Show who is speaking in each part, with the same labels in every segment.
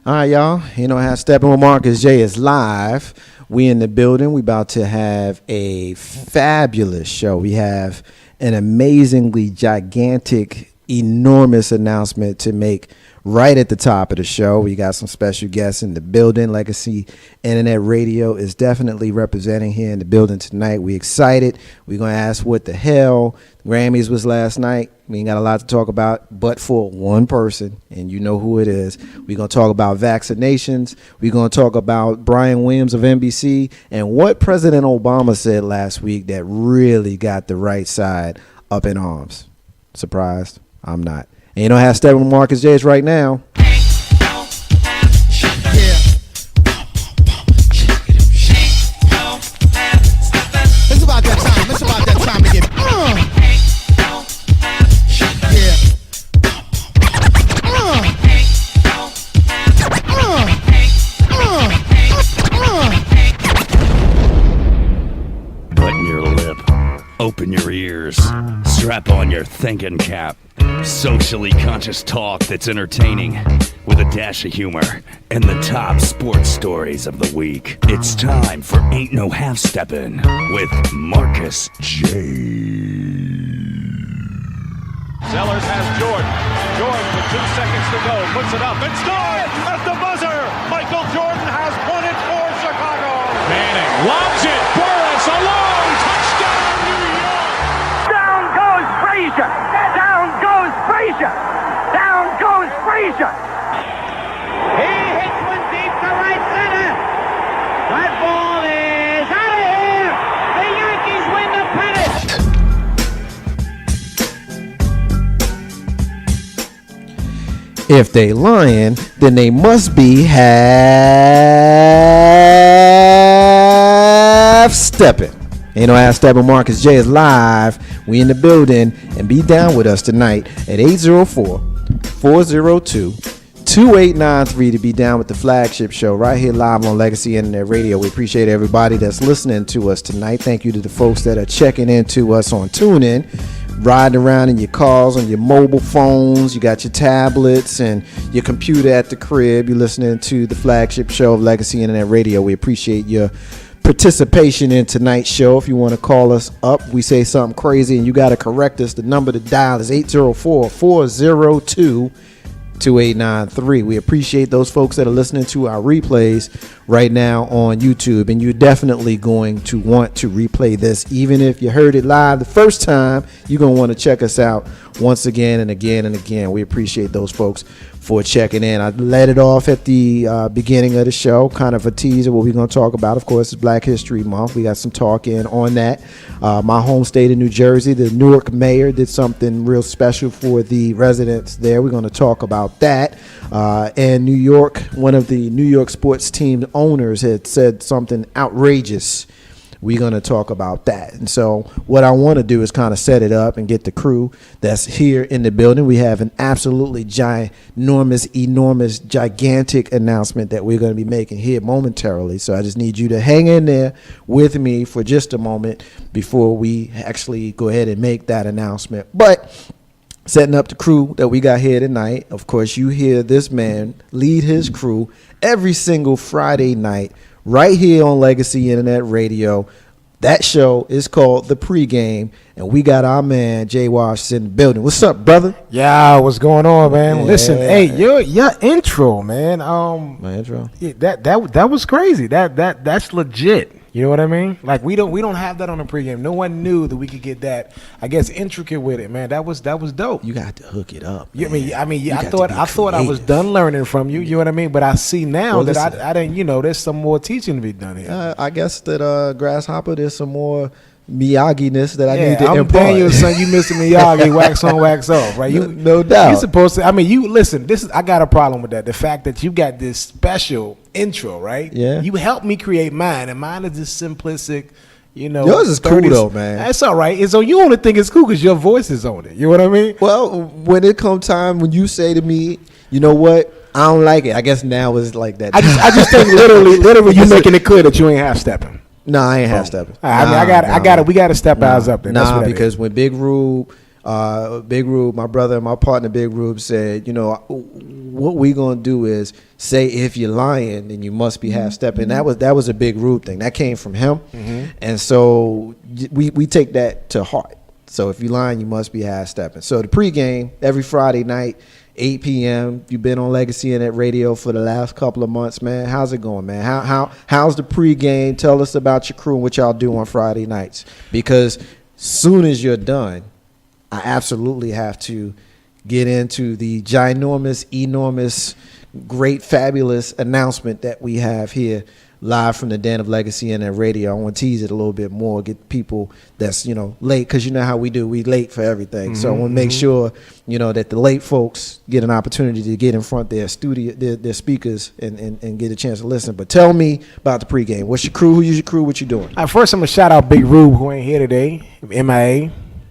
Speaker 1: All right, y'all. You know how Steppin with Marcus J is live. We in the building. We about to have a fabulous show. We have an amazingly gigantic, enormous announcement to make right at the top of the show. We got some special guests in the building. Legacy Internet Radio is definitely representing here in the building tonight. We excited. We're going to ask what the hell. The Grammys was last night. We ain't got a lot to talk about, but for one person, and you know who it is. We're going to talk about vaccinations. We're going to talk about Brian Williams of NBC and what President Obama said last week that really got the right side up in arms. Surprised? I'm not. And you know how Steppin with Marcus J is right now.
Speaker 2: It's about that time. It's about that time to get.
Speaker 3: Button your lip, open your ears, strap on your thinking cap. Socially conscious talk that's entertaining with a dash of humor and the top sports stories of the week. It's time for Ain't No Half Steppin' with Marcus J.
Speaker 4: Sellers has Jordan. Jordan with 2 seconds to go. Puts it up and scores at the buzzer. Michael Jordan has won it for Chicago. Manning lobs it. Burris alone. Touchdown, New York.
Speaker 5: Down goes Frazier. Down goes Frazier. Down goes Frazier. He hits one deep to right center. That ball is out of here. The Yankees win the pennant.
Speaker 1: If they lying, then they must be half stepping. You know how Steppin Marcus J is live. We in the building, and be down with us tonight at 804-402-2893 to be down with the flagship show right here live on Legacy Internet Radio. We appreciate everybody that's listening to us tonight. Thank you to the folks that are checking into us on TuneIn. Riding around in your cars, on your mobile phones, you got your tablets and your computer at the crib. You're listening to the flagship show of Legacy Internet Radio. We appreciate your participation in tonight's show. If you want to call us up, we say something crazy and you got to correct us, the number to dial is 804-402-2893. We appreciate those folks that are listening to our replays right now on YouTube, and you're definitely going to want to replay this. Even if you heard it live the first time, you're going to want to check us out once again and again and again. We appreciate those folks for checking in. I let it off at the beginning of the show, kind of a teaser. What we're going to talk about, of course, is Black History Month. We got some talk in on that. My home state of New Jersey, the Newark mayor did something real special for the residents there. We're going to talk about that. And New York, one of the New York sports team owners had said something outrageous. We're going to talk about that. And so what I want to do is kind of set it up and get the crew that's here in the building. We have an absolutely enormous, gigantic announcement that we're going to be making here momentarily. So I just need you to hang in there with me for just a moment before we actually go ahead and make that announcement. But setting up the crew that we got here tonight, of course, you hear this man lead his crew every single Friday night right here on Legacy Internet Radio. That show is called The Pregame, and we got our man Jay Wash in the building. What's up, brother?
Speaker 6: Yeah, what's going on, man?
Speaker 1: Yeah.
Speaker 6: Listen, hey, your intro, man.
Speaker 1: My intro.
Speaker 6: Yeah, that was crazy. That's legit. You know what I mean? Like we don't have that on the pregame. No one knew that we could get that, I guess, intricate with it, man. That was dope.
Speaker 1: You got to hook it up.
Speaker 6: I mean, I thought I was done learning from you. You know what I mean? But I see now that I didn't. You know, there's some more teaching to be done here.
Speaker 1: I guess that Grasshopper, there's some more Miyagi-ness that I need to impart.
Speaker 6: Daniel, son, you Mr. Miyagi, wax on, wax off, right?
Speaker 1: No doubt.
Speaker 6: You're supposed to. I mean, you listen. I got a problem with that. The fact that you got this special intro, right?
Speaker 1: Yeah.
Speaker 6: You helped me create mine, and mine is just simplistic. You know,
Speaker 1: yours is cool though, man.
Speaker 6: That's all right. And so you only think it's cool because your voice is on it. You know what I mean?
Speaker 1: Well, when it comes time when you say to me, you know what? I don't like it. I guess now it's like that.
Speaker 6: I just think literally, you making it clear that you ain't half stepping.
Speaker 1: No, I ain't half stepping.
Speaker 6: I got it. We got to step ours up then.
Speaker 1: Nah, because when Big Rube Big Rube, my brother and my partner Big Rube said, what we gonna do is say if you're lying, then you must be half stepping. That was a Big Rube thing. That came from him, and so we take that to heart. So if you're lying, you must be half stepping. So the pregame every Friday night, 8 p.m. You've been on Legacy Internet Radio for the last couple of months, man. How's it going, man? How's the pregame? Tell us about your crew and what y'all do on Friday nights. Because soon as you're done, I absolutely have to get into the ginormous, enormous, great, fabulous announcement that we have here live from the Den of Legacy Internet Radio. I want to tease it a little bit more, get people that's, late, because you know how we do. We late for everything. So I want to make sure, that the late folks get an opportunity to get in front of their studio, their speakers and get a chance to listen. But tell me about the pregame. What's your crew? Who's your crew? What you doing?
Speaker 6: First, I'm going to shout out Big Rube, who ain't here today, MIA.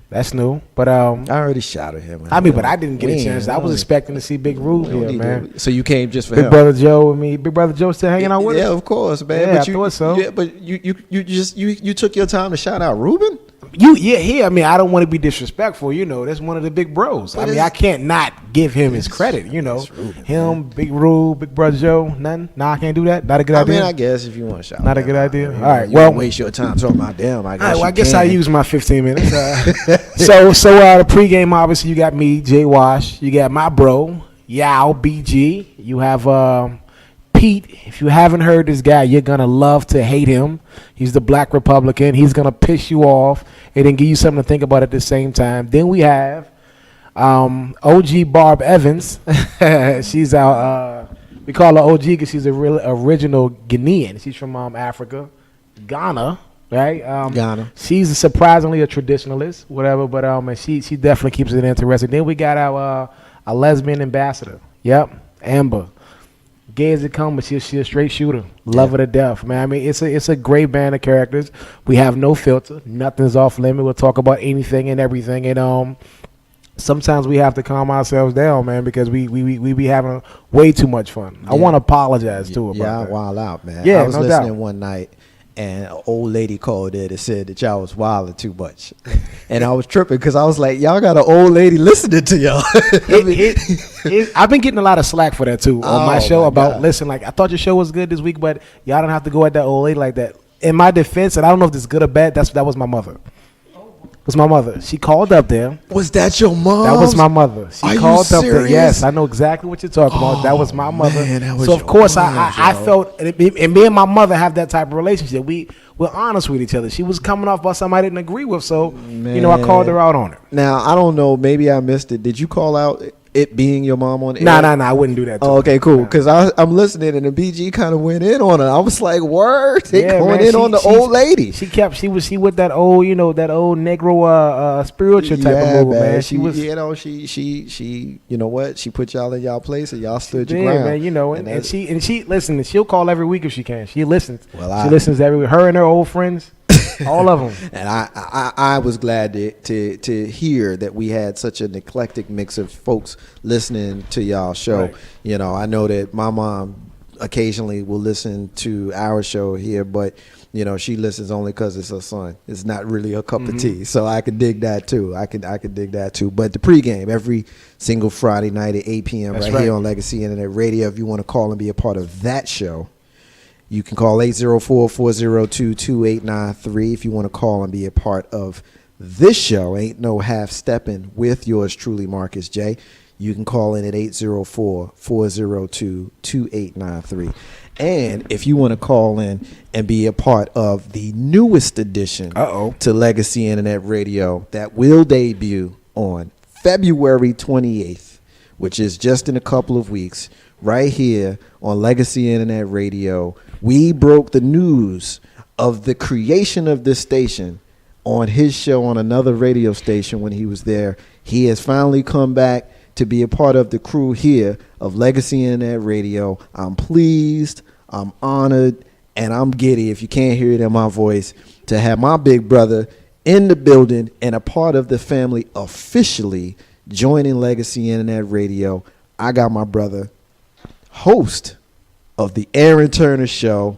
Speaker 6: That's new, but
Speaker 1: I already shouted him.
Speaker 6: but I didn't get a chance. I was expecting to see Big Rube here, man.
Speaker 1: So you came just for
Speaker 6: Big
Speaker 1: him?
Speaker 6: Brother Joe and me. Big Brother Joe still hanging out with us?
Speaker 1: Yeah, of course, man.
Speaker 6: Yeah,
Speaker 1: but
Speaker 6: I thought so.
Speaker 1: Yeah, but you took your time to shout out Ruben?
Speaker 6: I mean, I don't want to be disrespectful. That's one of the big bros. I can't not give him his credit. Him, Big Rube, Big Brother Joe. Nothing. No, I can't do that. Not a good idea.
Speaker 1: I mean, I guess if you want to shout,
Speaker 6: not a good idea. All right.
Speaker 1: Well, waste your time talking about them. I guess
Speaker 6: I use my 15 minutes. So the pregame, obviously, you got me, Jay Wash. You got my bro, Yao BG. You have Pete. If you haven't heard this guy, you're gonna love to hate him. He's the Black Republican. He's gonna piss you off and then give you something to think about at the same time. Then we have OG Barb Evans. She's our we call her OG because she's a real original Ghanaian. She's from Africa, Ghana, right?
Speaker 1: Ghana.
Speaker 6: She's surprisingly a traditionalist, whatever. But and she definitely keeps it interesting. Then we got our lesbian ambassador. Yep, Amber. Gay as it comes, but she's a straight shooter. Love her to death, man. I mean, it's a great band of characters. We have no filter. Nothing's off limit. We'll talk about anything and everything. And sometimes we have to calm ourselves down, man, because we be having way too much fun. Yeah. I want to apologize to her.
Speaker 1: Yeah, I wild out, man.
Speaker 6: Yeah,
Speaker 1: I was
Speaker 6: no
Speaker 1: listening
Speaker 6: doubt.
Speaker 1: One night, and an old lady called in and said that y'all was wilding too much. And I was tripping because I was like, y'all got an old lady listening to y'all.
Speaker 6: I've been getting a lot of slack for that, too, on my show
Speaker 1: God.
Speaker 6: Listen, like, I thought your show was good this week, but y'all don't have to go at that old lady like that. In my defense, and I don't know if this is good or bad, that was my mother. Was my mother. She called up there.
Speaker 1: Was that your mom?
Speaker 6: That was my mother. She
Speaker 1: Are you
Speaker 6: called up there.
Speaker 1: serious?
Speaker 6: Yes, I know exactly what you're talking about. That was my mother.
Speaker 1: Man, that was
Speaker 6: so of
Speaker 1: your
Speaker 6: course
Speaker 1: mom,
Speaker 6: I felt, and me and my mother have that type of relationship. We're honest with each other. She was coming off by somebody I didn't agree with, so I called her out on it.
Speaker 1: Now I don't know. Maybe I missed it. Did you call out it being your mom on the
Speaker 6: Nah,
Speaker 1: air?
Speaker 6: I wouldn't do that.
Speaker 1: Oh, okay, cool. Because I'm listening, and the BG kind of went in on her. I was like, "Word!" They going in on the old lady.
Speaker 6: She with that old, that old Negro spiritual type of move, man. She was,
Speaker 1: she, you know what? She put y'all in y'all place, and y'all stood your
Speaker 6: man.
Speaker 1: ground.
Speaker 6: And she listen. She'll call every week if she can. She listens.
Speaker 1: Well,
Speaker 6: she listens every week. Her and her old friends. All of them.
Speaker 1: And I was glad to hear that we had such an eclectic mix of folks listening to y'all show. Right. I know that my mom occasionally will listen to our show here, but she listens only because it's her son. It's not really a cup of tea, so I could dig that too. I could dig that too. But the pregame every single Friday night at 8 p.m. right here on Legacy Internet Radio. If you want to call and be a part of that show, you can call 804-402-2893 if you want to call and be a part of this show. Ain't no half stepping with yours truly, Marcus J. You can call in at 804-402-2893. And if you want to call in and be a part of the newest addition to Legacy Internet Radio that will debut on February 28th, which is just in a couple of weeks, right here on Legacy Internet Radio, we broke the news of the creation of this station on his show on another radio station when he was there. He has finally come back to be a part of the crew here of Legacy Internet Radio. I'm pleased, I'm honored, and I'm giddy, if you can't hear it in my voice, to have my big brother in the building and a part of the family officially joining Legacy Internet Radio. I got my brother, host of the Aaron Turner Show,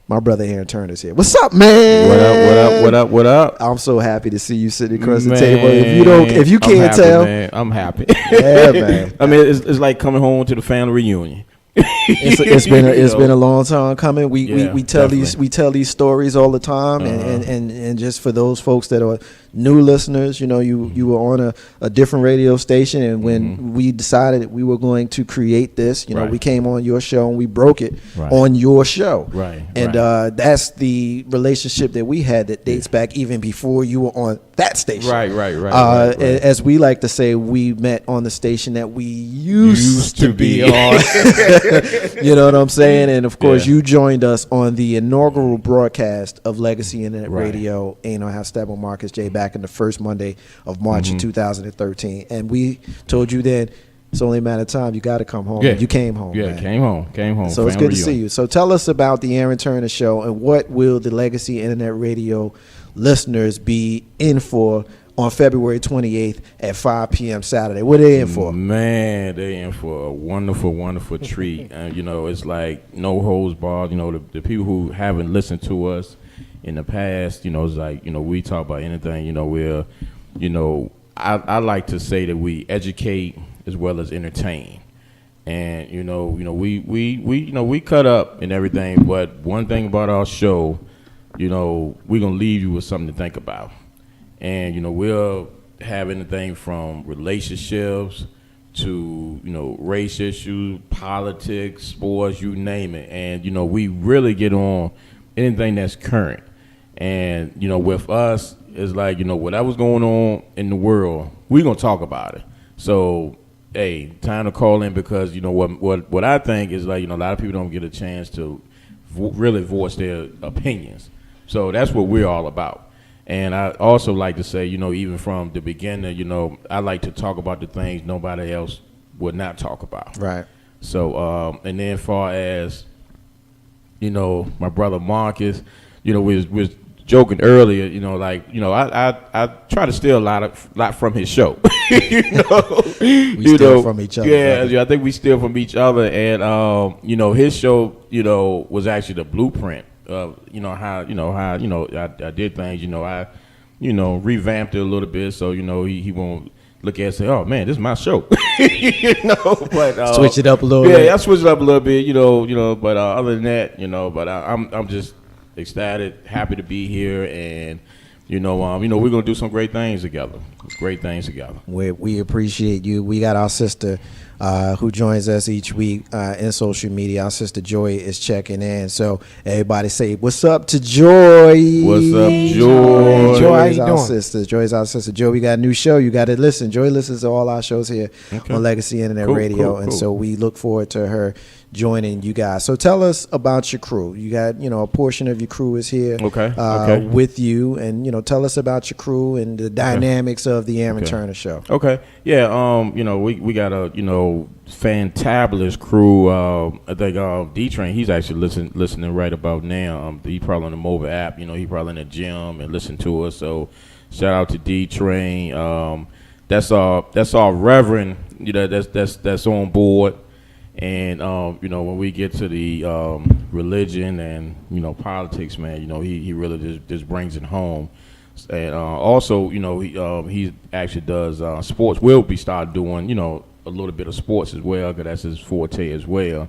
Speaker 1: My brother Aaron Turner's here. What's up, man?
Speaker 7: What up? What up? What up? What up?
Speaker 1: I'm so happy to see you sitting across the
Speaker 7: Man,
Speaker 1: table. If you
Speaker 7: I'm
Speaker 1: can't
Speaker 7: happy,
Speaker 1: tell,
Speaker 7: man. I'm happy.
Speaker 1: Yeah, man.
Speaker 7: I mean, it's like coming home to the family reunion.
Speaker 1: it's been a long time coming. We tell
Speaker 7: definitely.
Speaker 1: these stories all the time, and just for those folks that are new listeners, you were on a different radio station, and when we decided that we were going to create this,
Speaker 7: Right.
Speaker 1: we came on your show and we broke it
Speaker 7: Right.
Speaker 1: on your show,
Speaker 7: Right,
Speaker 1: and that's the relationship that we had that dates back even before you were on that station.
Speaker 7: Right.
Speaker 1: As we like to say, we met on the station that we used to be on. You know what I'm saying? And of course,
Speaker 7: Yeah.
Speaker 1: you joined us on the inaugural broadcast of Legacy Internet
Speaker 7: Right.
Speaker 1: Radio, Aint on Steppin, Marcus J, back in the first Monday of March of 2013. And we told you then it's only a matter of time. You got to come home.
Speaker 7: Yeah.
Speaker 1: You came home.
Speaker 7: Yeah,
Speaker 1: man.
Speaker 7: came home.
Speaker 1: So it's good to see you. So tell us about the Aaron Turner Show, and what will the Legacy Internet Radio listeners be in for on February 28th at 5 p.m. Saturday? What are they in for?
Speaker 7: Man, they in for a wonderful, wonderful treat. And it's like no holds barred. The people who haven't listened to us in the past, it's like, we talk about anything. We're, I like to say that we educate as well as entertain. And we cut up and everything, but one thing about our show, we're gonna leave you with something to think about. And we'll have anything from relationships to race issues, politics, sports, you name it. And we really get on anything that's current. And with us, it's like whatever's going on in the world, we're gonna talk about it. So hey, time to call in, because what I think is like a lot of people don't get a chance to really voice their opinions. So that's what we're all about. And I also like to say, even from the beginning, I like to talk about the things nobody else would not talk about.
Speaker 1: Right.
Speaker 7: So, and then far as, my brother Marcus, we was joking earlier, I try to steal a lot from his show.
Speaker 1: We steal from each other.
Speaker 7: Yeah,
Speaker 1: brother.
Speaker 7: I think we steal from each other. And, his show, was actually the blueprint. How I did things, I revamped it a little bit, so he won't look at it and say, oh man, this is my show. But
Speaker 1: Switch it up a little bit.
Speaker 7: Yeah, I switched it up a little bit, but other than that, but I'm just ecstatic, happy to be here, and we're gonna do some great things together. We
Speaker 1: appreciate you. We got our sister who joins us each week in social media. Our sister Joy is checking in. So everybody say, what's up to Joy?
Speaker 7: What's up, Joy?
Speaker 6: Joy, how you
Speaker 1: Joy's our
Speaker 6: doing?
Speaker 1: sister. Joy's our sister. Joy, we got a new show. You got to listen. Joy listens to all our shows here on Legacy Internet Radio.
Speaker 7: Cool.
Speaker 1: And so we look forward to her joining you guys. So tell us about your crew. You got, a portion of your crew is here
Speaker 7: Okay.
Speaker 1: with you. And, tell us about your crew and the dynamics of the Aaron Turner Show.
Speaker 7: Okay. Yeah. We got a fantabulous crew. I think D-Train, he's actually listening right about now. He probably on the mobile app. He probably in the gym and listen to us. So shout out to D-Train. That's our Reverend. That's on board. And when we get to the religion and politics, man, he really just brings it home. And also, he actually does sports. We'll be start doing a little bit of sports as well, because that's his forte as well.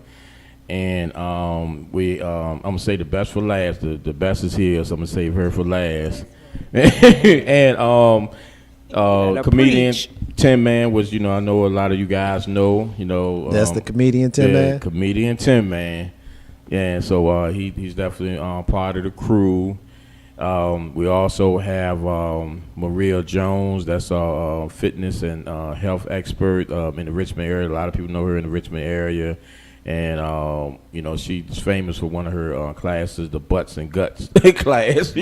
Speaker 7: And I'm gonna say the best for last. The best is here, so I'm gonna save her for last. And comedian Tin Man was, I know a lot of you guys know,
Speaker 1: That's the comedian Tin Man?
Speaker 7: Comedian Tin Man. Yeah, so he's definitely part of the crew. We also have Maria Jones. That's our fitness and health expert in the Richmond area. A lot of people know her in the Richmond area. And, she's famous for one of her classes, the Butts and Guts class,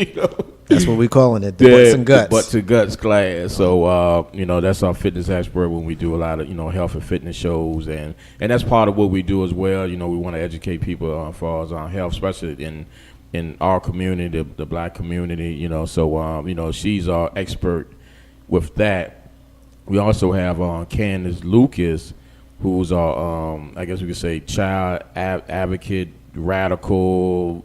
Speaker 1: That's what we calling it, the Butts and Guts.
Speaker 7: The Butts and Guts class. So, that's our fitness expert when we do a lot of, health and fitness shows. And that's part of what we do as well. We want to educate people as far as health, especially in our community, the black community, So, she's our expert with that. We also have Candace Lucas, who's our, I guess we could say, child advocate, radical,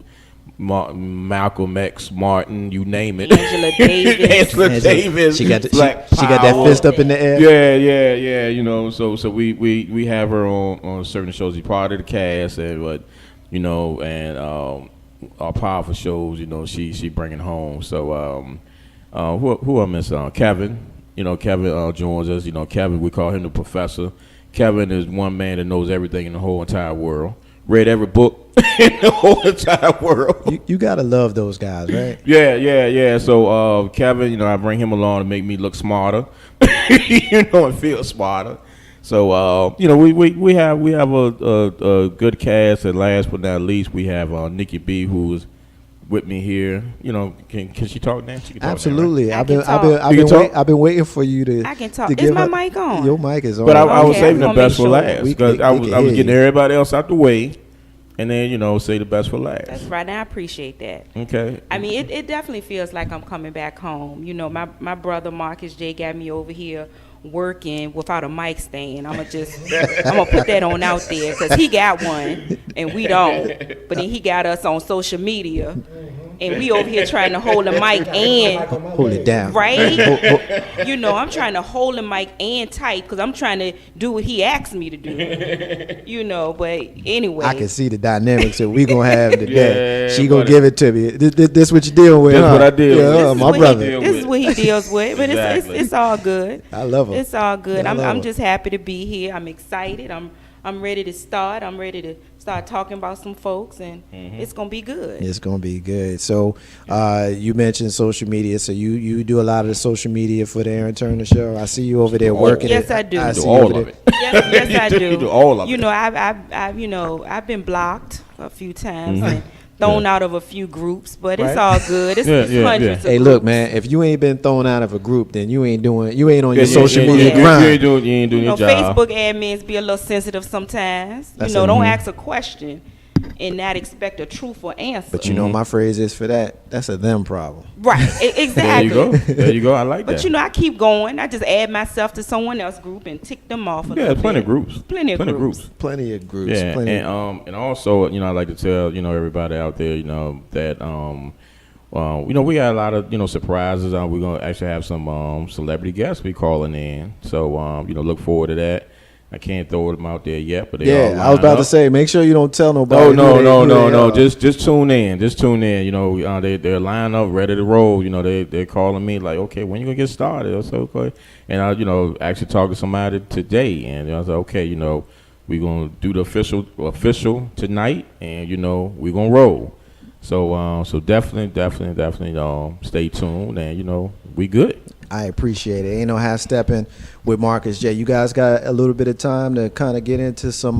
Speaker 7: Malcolm X, Martin, you name it.
Speaker 8: Angela Davis.
Speaker 7: Angela Davis.
Speaker 1: She got
Speaker 7: Black
Speaker 1: she got that
Speaker 7: Power.
Speaker 1: fist up in the air.
Speaker 7: Yeah. You know, so we have her on certain shows. She's part of the cast, and our powerful shows. You know, she bringing home. So who I miss? Kevin. You know, Kevin joins us. You know, Kevin, we call him the professor. Kevin is one man that knows everything in the whole entire world. Read every book in the whole entire world.
Speaker 1: You gotta love those guys, right?
Speaker 7: Yeah. So Kevin, you know, I bring him along to make me look smarter, and feel smarter. So we have a good cast, and last but not least, we have Nikki B, who is with me here. You know, can she talk now? She can talk
Speaker 1: Absolutely.
Speaker 7: now,
Speaker 8: right?
Speaker 1: I've been waiting for you to.
Speaker 8: I can talk.
Speaker 1: To
Speaker 8: Is
Speaker 1: give
Speaker 8: my
Speaker 1: her-
Speaker 8: mic on?
Speaker 1: Your mic is on.
Speaker 7: But I was
Speaker 8: Okay,
Speaker 7: saving
Speaker 8: I'm
Speaker 7: the
Speaker 8: gonna
Speaker 7: best
Speaker 8: make
Speaker 7: for
Speaker 8: sure.
Speaker 7: last because
Speaker 1: We
Speaker 7: I
Speaker 1: can
Speaker 7: was
Speaker 1: hear
Speaker 7: getting
Speaker 1: you.
Speaker 7: everybody else out the way, and then say the best for last.
Speaker 8: That's right, and I appreciate that.
Speaker 7: Okay.
Speaker 8: I mean, it definitely feels like I'm coming back home. You know, my brother Marcus J got me over here working without a mic stand. I'm gonna put that on out there because he got one and we don't. But then he got us on social media, and we over here trying to hold the mic and
Speaker 1: Hold it down.
Speaker 8: right. You know, I'm trying to hold the mic and tight because I'm trying to do what he asked me to do. You know, but anyway,
Speaker 1: I can see the dynamics that we gonna have today.
Speaker 7: Yeah,
Speaker 1: She gonna
Speaker 7: buddy.
Speaker 1: give it to me. This what you dealing with?
Speaker 7: That's
Speaker 1: huh?
Speaker 7: what I deal with.
Speaker 1: Yeah,
Speaker 7: This is
Speaker 1: my
Speaker 8: what he-
Speaker 1: brother.
Speaker 8: This is what he deals with, but
Speaker 7: Exactly.
Speaker 8: it's all good.
Speaker 1: I love her.
Speaker 8: It's all good.
Speaker 1: I love
Speaker 8: I'm
Speaker 1: her.
Speaker 8: just happy to be here. I'm excited. I'm ready to start. I'm ready to start talking about some folks, and it's gonna be good.
Speaker 1: It's gonna be good. So, you mentioned social media. So you do a lot of the social media for the Aaron Turner Show. I see you over there working.
Speaker 8: Yes,
Speaker 1: it.
Speaker 8: I do.
Speaker 1: I
Speaker 8: Do
Speaker 1: see you
Speaker 7: all
Speaker 1: over
Speaker 7: of
Speaker 1: there.
Speaker 7: it.
Speaker 8: Yes, I do.
Speaker 7: You do all of
Speaker 8: You
Speaker 7: it.
Speaker 8: know, I've been blocked a few times and thrown out of a few groups, but it's all good. It's hundreds of
Speaker 1: Hey, look,
Speaker 8: groups.
Speaker 1: man. If you ain't been thrown out of a group, then you ain't on your
Speaker 7: Yeah,
Speaker 1: social
Speaker 7: yeah,
Speaker 1: media
Speaker 7: yeah,
Speaker 1: grind.
Speaker 7: You ain't doing
Speaker 8: You know,
Speaker 7: your job.
Speaker 8: Facebook admins be a little sensitive sometimes.
Speaker 1: That's
Speaker 8: you know,
Speaker 1: a-
Speaker 8: don't ask a question and not expect a truthful answer.
Speaker 1: But you know, my phrase is for that. That's a them problem.
Speaker 8: right,
Speaker 7: There
Speaker 8: exactly.
Speaker 7: you go. There you go. I like that.
Speaker 8: But you know, I keep going. I just add myself to someone else's group and tick them off.
Speaker 7: Yeah, plenty of groups.
Speaker 8: Plenty of groups.
Speaker 1: Plenty of groups.
Speaker 7: Yeah,
Speaker 1: Plenty.
Speaker 7: and also, you know, I like to tell everybody out there, that we got a lot of surprises. We're gonna actually have some celebrity guests be calling in, so look forward to that. I can't throw them out there yet, but they all
Speaker 1: yeah, I was about
Speaker 7: line
Speaker 1: to
Speaker 7: up.
Speaker 1: say, make sure you don't tell nobody.
Speaker 7: Oh
Speaker 1: who
Speaker 7: no,
Speaker 1: they-
Speaker 7: no,
Speaker 1: who
Speaker 7: no,
Speaker 1: they
Speaker 7: no!
Speaker 1: are.
Speaker 7: Just tune in. Just tune in. They're lined up, ready to roll. They're calling me like, okay, when you gonna get started? I said, okay, and I actually talked to somebody today, and I was like, okay, we're gonna do the official tonight, and we're gonna roll. So definitely stay tuned, and we good.
Speaker 1: I appreciate it. Ain't no half stepping with Marcus J. You guys got a little bit of time to kind of get into some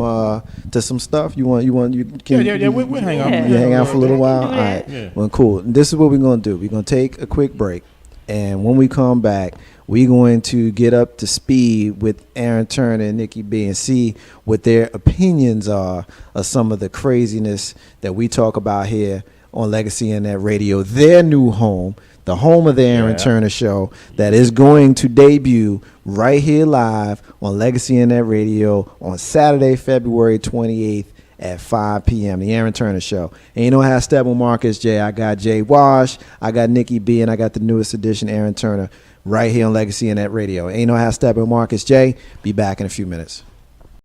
Speaker 1: stuff. You can
Speaker 7: Yeah. We'll hang out.
Speaker 8: Yeah.
Speaker 1: You hang out for a little while.
Speaker 8: do
Speaker 1: All
Speaker 8: that.
Speaker 1: right.
Speaker 7: Yeah.
Speaker 1: Well, cool. This is what we're gonna do. We're gonna take a quick break, and when we come back, we're going to get up to speed with Aaron Turner and Nikki B and see what their opinions are of some of the craziness that we talk about here on Legacy Internet Radio, their new home, the home of the Aaron Turner Show, that is going to debut right here live on Legacy Internet Radio on Saturday, February 28th at 5 p.m. The Aaron Turner Show. And you know how I step with Marcus J. I got Jay Wash, I got Nikki B, and I got the newest edition, Aaron Turner, right here on Legacy Internet Radio. Ain't no how I step with Marcus J. Be back in a few minutes.